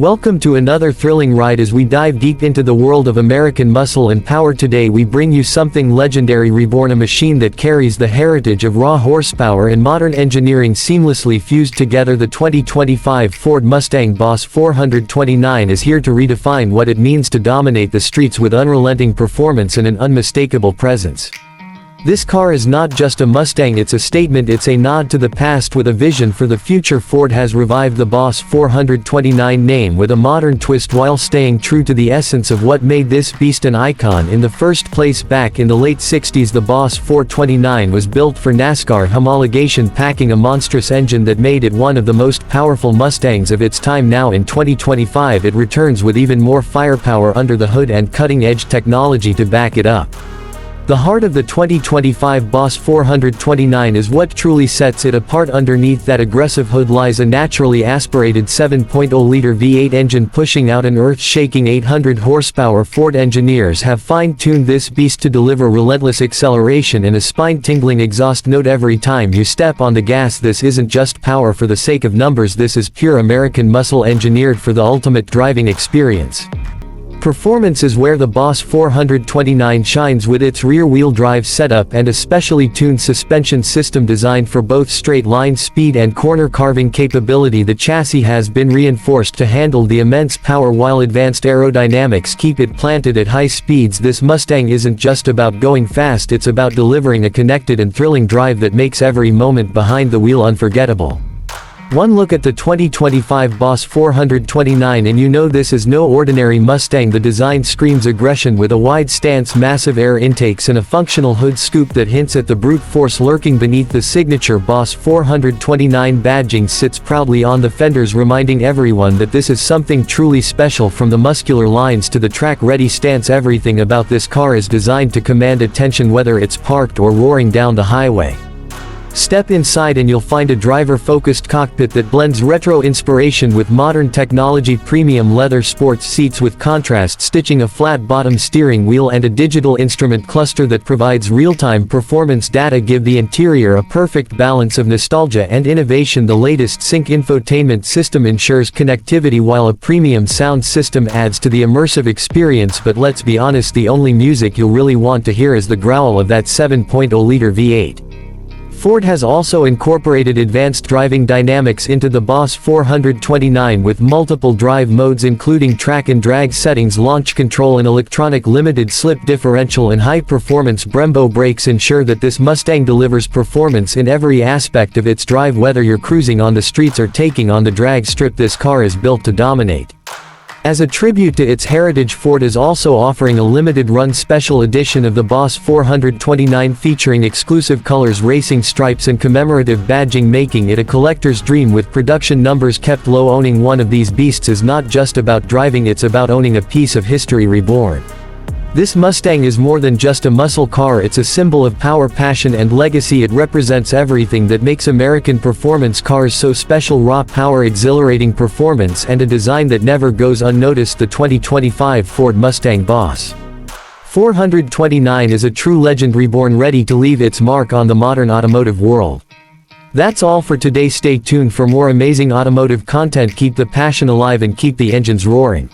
Welcome to another thrilling ride as we dive deep into the world of American muscle and power. Today we bring you something legendary, reborn, a machine that carries the heritage of raw horsepower and modern engineering seamlessly fused together. The 2025 Ford Mustang Boss 429 is here to redefine what it means to dominate the streets with unrelenting performance and an unmistakable presence. This car is not just a Mustang, it's a statement, it's a nod to the past with a vision for the future. Ford has revived the Boss 429 name with a modern twist while staying true to the essence of what made this beast an icon in the first place. Back in the late 60s, the Boss 429 was built for NASCAR homologation, packing a monstrous engine that made it one of the most powerful Mustangs of its time. Now in 2025 it returns with even more firepower under the hood and cutting-edge technology to back it up. The heart of the 2025 Boss 429 is what truly sets it apart. Underneath that aggressive hood lies a naturally aspirated 7.0-liter V8 engine pushing out an earth-shaking 800 horsepower. Ford engineers have fine-tuned this beast to deliver relentless acceleration and a spine-tingling exhaust note every time you step on the gas. This isn't just power for the sake of numbers, this is pure American muscle engineered for the ultimate driving experience. Performance is where the Boss 429 shines with its rear-wheel drive setup and a specially tuned suspension system designed for both straight-line speed and corner carving capability. The chassis has been reinforced to handle the immense power, while advanced aerodynamics keep it planted at high speeds. This Mustang isn't just about going fast, it's about delivering a connected and thrilling drive that makes every moment behind the wheel unforgettable. One look at the 2025 Boss 429 and you know this is no ordinary Mustang. The design screams aggression with a wide stance, massive air intakes and a functional hood scoop that hints at the brute force lurking beneath. The signature Boss 429 badging sits proudly on the fenders, reminding everyone that this is something truly special. From the muscular lines to the track-ready stance, everything about this car is designed to command attention whether it's parked or roaring down the highway. Step inside and you'll find a driver-focused cockpit that blends retro inspiration with modern technology. Premium leather sports seats with contrast stitching, a flat-bottom steering wheel and a digital instrument cluster that provides real-time performance data give the interior a perfect balance of nostalgia and innovation. The latest Sync infotainment system ensures connectivity while a premium sound system adds to the immersive experience. But let's be honest, the only music you'll really want to hear is the growl of that 7.0-liter V8. Ford has also incorporated advanced driving dynamics into the Boss 429 with multiple drive modes including track and drag settings, launch control, and electronic limited slip differential, and high-performance Brembo brakes ensure that this Mustang delivers performance in every aspect of its drive. Whether you're cruising on the streets or taking on the drag strip, this car is built to dominate. As a tribute to its heritage, Ford is also offering a limited-run special edition of the Boss 429 featuring exclusive colors, racing stripes, and commemorative badging, making it a collector's dream with production numbers kept low. Owning one of these beasts is not just about driving, it's about owning a piece of history reborn. This Mustang is more than just a muscle car, it's a symbol of power, passion, and legacy. It represents everything that makes American performance cars so special: raw power, exhilarating performance, and a design that never goes unnoticed. The 2025 Ford Mustang Boss 429 is a true legend reborn, ready to leave its mark on the modern automotive world. That's all for today. Stay tuned for more amazing automotive content. Keep the passion alive and keep the engines roaring.